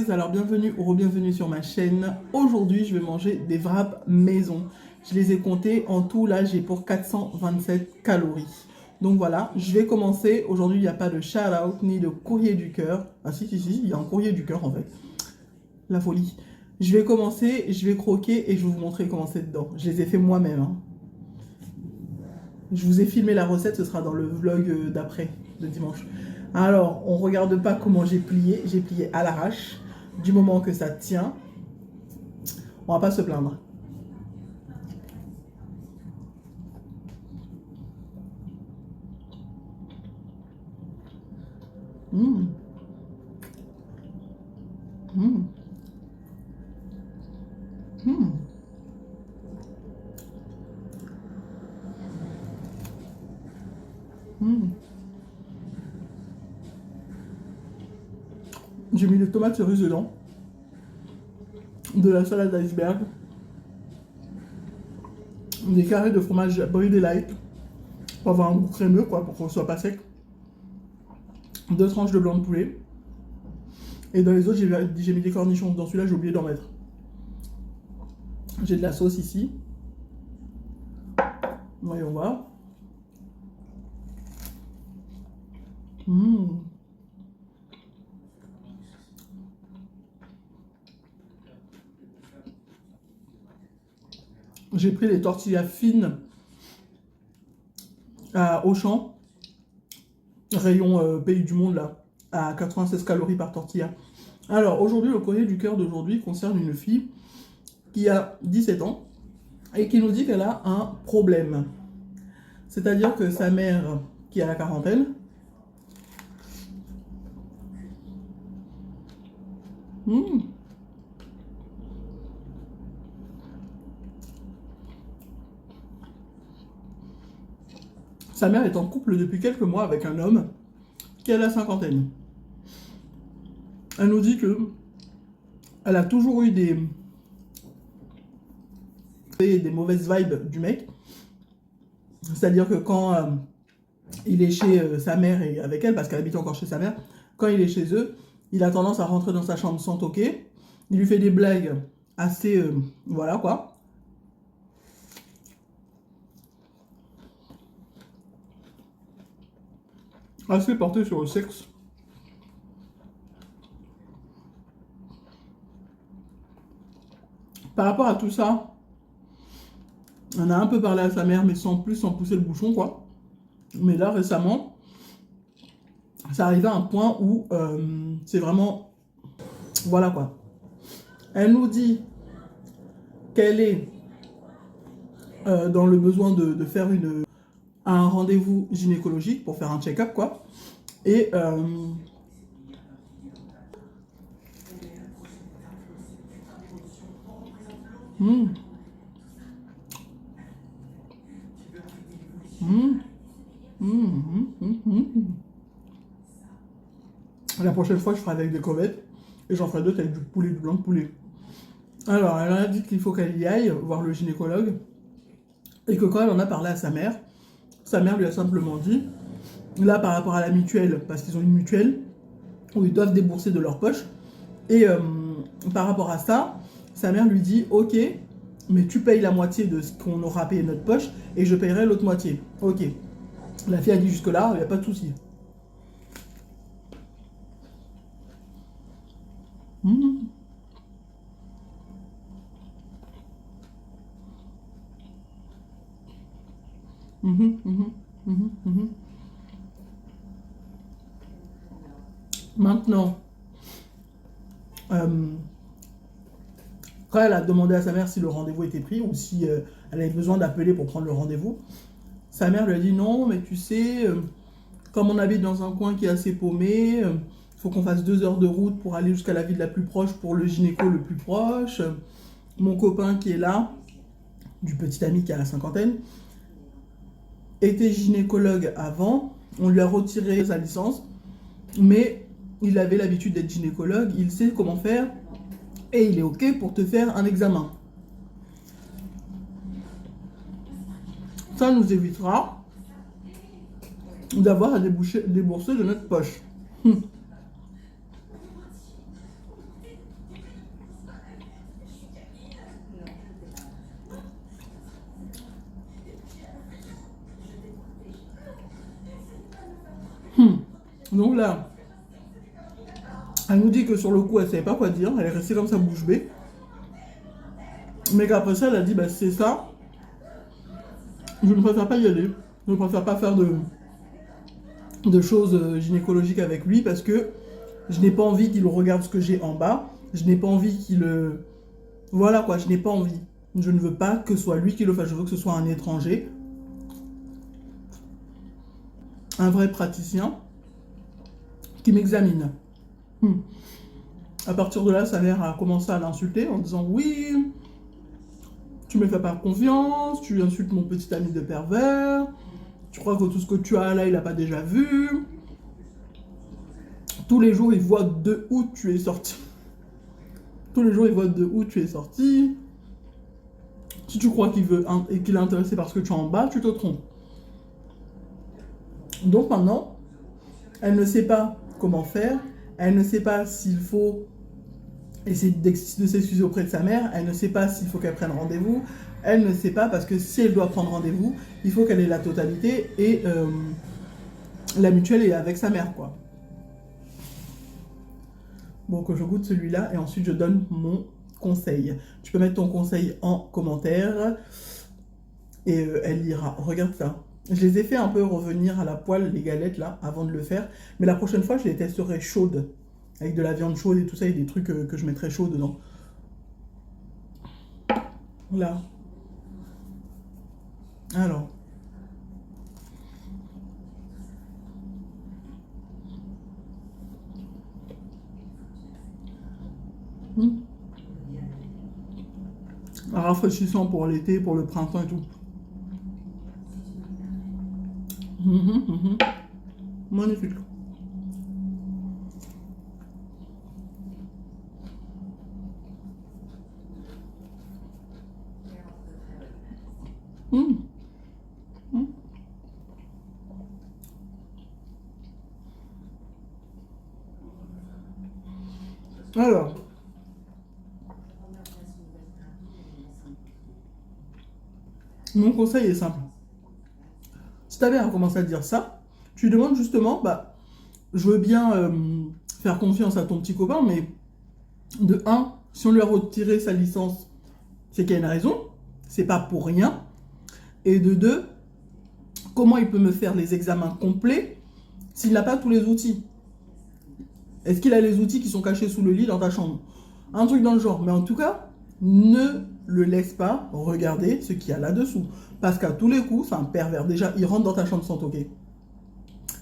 guys, alors bienvenue ou re-bienvenue sur ma chaîne. Aujourd'hui je vais manger des wraps maison. Je les ai comptés, en tout là j'ai pour 427 calories. Donc voilà, je vais commencer. Aujourd'hui il n'y a pas de shout out ni de courrier du cœur. Ah si, il y a un courrier du cœur en fait. La folie. Je vais commencer, je vais croquer et je vais vous montrer comment c'est dedans. Je les ai fait moi-même. Hein. Je vous ai filmé la recette, ce sera dans le vlog d'après, de dimanche. Alors, on ne regarde pas comment j'ai plié à l'arrache. Du moment que ça tient, on va pas se plaindre. Mmh. Mmh. Mmh. Mmh. J'ai mis des tomates cerises dedans, de la salade d'iceberg, des carrés de fromage bridé light pour avoir un goût crémeux, quoi, pour qu'on soit pas sec, 2 tranches de blanc de poulet, et dans les autres j'ai mis des cornichons. Dans celui-là j'ai oublié d'en mettre. J'ai de la sauce ici, voyons voir. Mmh. J'ai pris les tortillas fines à Auchan, rayon pays du monde là, à 96 calories par tortilla. Alors aujourd'hui, le courrier du cœur d'aujourd'hui concerne une fille qui a 17 ans et qui nous dit qu'elle a un problème. C'est-à-dire que sa mère, qui a la quarantaine, sa mère est en couple depuis quelques mois avec un homme qui a la cinquantaine. Elle nous dit que elle a toujours eu des mauvaises vibes du mec. C'est-à-dire que quand il est chez sa mère et avec elle, parce qu'elle habite encore chez sa mère, quand il est chez eux, il a tendance à rentrer dans sa chambre sans toquer. Il lui fait des blagues assez... voilà quoi. Assez porté sur le sexe. Par rapport à tout ça, on a un peu parlé à sa mère, mais sans pousser le bouchon, quoi. Mais là, récemment, ça arrive à un point où c'est vraiment... Voilà, quoi. Elle nous dit qu'elle est dans le besoin de faire un rendez-vous gynécologique pour faire un check-up, quoi. Et... La prochaine fois, je ferai avec des crevettes et j'en ferai d'autres avec du poulet, du blanc de poulet. Alors, elle a dit qu'il faut qu'elle y aille voir le gynécologue et que quand elle en a parlé à sa mère lui a simplement dit, là par rapport à la mutuelle, parce qu'ils ont une mutuelle où ils doivent débourser de leur poche, et par rapport à ça, sa mère lui dit, ok, mais tu payes la moitié de ce qu'on aura payé de notre poche et je payerai l'autre moitié. Ok. La fille a dit jusque là, il n'y a pas de souci. Maintenant, quand elle a demandé à sa mère si le rendez-vous était pris ou si elle avait besoin d'appeler pour prendre le rendez-vous, sa mère lui a dit non, mais tu sais, comme on habite dans un coin qui est assez paumé, il faut qu'on fasse 2 heures de route pour aller jusqu'à la ville la plus proche pour le gynéco le plus proche. Mon copain qui est là, du petit ami qui a la cinquantaine, était gynécologue avant, on lui a retiré sa licence, mais il avait l'habitude d'être gynécologue, il sait comment faire et il est ok pour te faire un examen. Ça nous évitera d'avoir à débourser de notre poche. Donc là, elle nous dit que sur le coup, elle savait pas quoi dire. Elle est restée comme ça bouche bée. Mais qu'après ça, elle a dit, bah c'est ça. Je ne préfère pas y aller. Je ne préfère pas faire de choses gynécologiques avec lui parce que je n'ai pas envie qu'il regarde ce que j'ai en bas. Je n'ai pas envie qu'il... Voilà quoi, je n'ai pas envie. Je ne veux pas que ce soit lui qui le fasse. Je veux que ce soit un étranger. Un vrai praticien qui m'examine. À partir de là, sa mère a commencé à l'insulter en disant « Oui, tu me fais pas confiance, tu insultes mon petit ami de pervers, tu crois que tout ce que tu as là, il n'a pas déjà vu. Tous les jours, il voit de où tu es sorti. Tous les jours, il voit de où tu es sorti. Si tu crois qu'il est intéressé par ce que tu as en bas, tu te trompes. » Donc maintenant, elle ne sait pas comment faire, elle ne sait pas s'il faut essayer de s'excuser auprès de sa mère, elle ne sait pas s'il faut qu'elle prenne rendez-vous, elle ne sait pas parce que si elle doit prendre rendez-vous, il faut qu'elle ait la totalité et la mutuelle est avec sa mère, quoi. Bon, que je goûte celui-là et ensuite je donne mon conseil. Tu peux mettre ton conseil en commentaire et elle lira. Regarde ça. Je les ai fait un peu revenir à la poêle, les galettes là, avant de le faire. Mais la prochaine fois, je les testerai chaudes. Avec de la viande chaude et tout ça, et des trucs que je mettrai chaud dedans. Là. Alors. Rafraîchissant pour l'été, pour le printemps et tout. Magnifique. Alors, mon conseil est simple. Si ta mère a commencé à dire ça, tu lui demandes justement, bah, je veux bien faire confiance à ton petit copain, mais de un, si on lui a retiré sa licence, c'est qu'il y a une raison, c'est pas pour rien. Et de deux, comment il peut me faire les examens complets s'il n'a pas tous les outils? Est-ce qu'il a les outils qui sont cachés sous le lit dans ta chambre? Un truc dans le genre. Mais en tout cas, ne le laisse pas regarder ce qu'il y a là-dessous. Parce qu'à tous les coups, c'est un pervers. Déjà, il rentre dans ta chambre sans toquer.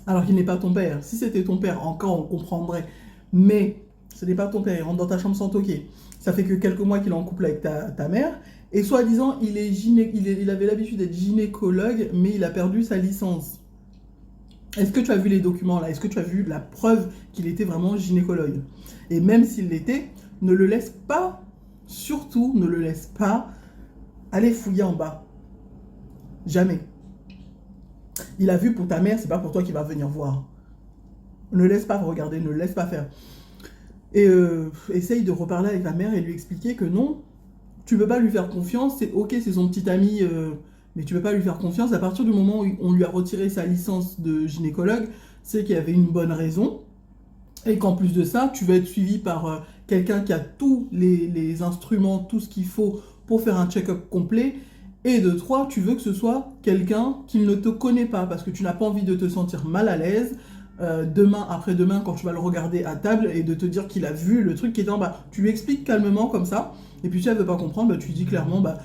Alors qu'il n'est pas ton père. Si c'était ton père, encore on comprendrait. Mais ce n'est pas ton père, il rentre dans ta chambre sans toquer. Ça fait que quelques mois qu'il est en couple avec ta mère. Et soi-disant, il avait l'habitude d'être gynécologue, mais il a perdu sa licence. Est-ce que tu as vu les documents là? Est-ce que tu as vu la preuve qu'il était vraiment gynécologue? Et même s'il l'était, ne le laisse pas, surtout ne le laisse pas aller fouiller en bas. Jamais. Il a vu pour ta mère, c'est pas pour toi qu'il va venir voir. Ne laisse pas regarder, ne le laisse pas faire. Et essaye de reparler avec ta mère et lui expliquer que non, tu ne peux pas lui faire confiance, c'est ok, c'est son petit ami, mais tu ne peux pas lui faire confiance. À partir du moment où on lui a retiré sa licence de gynécologue, c'est qu'il y avait une bonne raison. Et qu'en plus de ça, tu vas être suivi par quelqu'un qui a tous les instruments, tout ce qu'il faut pour faire un check-up complet. Et de trois, tu veux que ce soit quelqu'un qui ne te connaît pas, parce que tu n'as pas envie de te sentir mal à l'aise demain, après-demain, quand tu vas le regarder à table et de te dire qu'il a vu le truc qui est en bas. Tu lui expliques calmement comme ça, et puis si elle ne veut pas comprendre, bah, tu lui dis clairement, bah,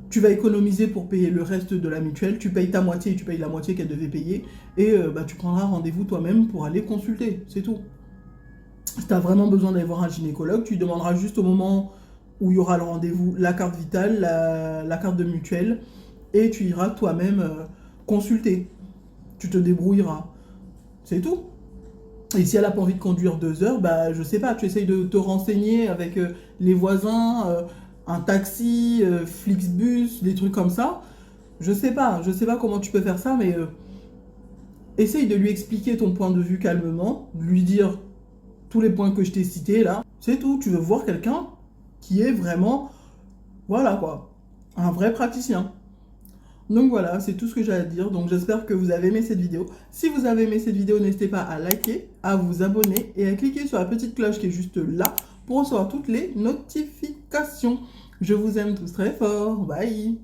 tu vas économiser pour payer le reste de la mutuelle, tu payes ta moitié et tu payes la moitié qu'elle devait payer, et bah, tu prendras rendez-vous toi-même pour aller consulter, c'est tout. Si tu as vraiment besoin d'aller voir un gynécologue, tu lui demanderas juste au moment où il y aura le rendez-vous la carte vitale, la carte de mutuelle, et tu iras toi-même consulter. Tu te débrouilleras. C'est tout. Et si elle n'a pas envie de conduire 2 heures, bah je sais pas, tu essayes de te renseigner avec les voisins, un taxi, Flixbus, des trucs comme ça. Je sais pas comment tu peux faire ça, mais essaye de lui expliquer ton point de vue calmement, lui dire tous les points que je t'ai cités là. C'est tout, tu veux voir quelqu'un qui est vraiment, voilà quoi, un vrai praticien. Donc voilà, c'est tout ce que j'ai à dire. Donc j'espère que vous avez aimé cette vidéo. Si vous avez aimé cette vidéo, n'hésitez pas à liker, à vous abonner et à cliquer sur la petite cloche qui est juste là pour recevoir toutes les notifications. Je vous aime tous très fort. Bye!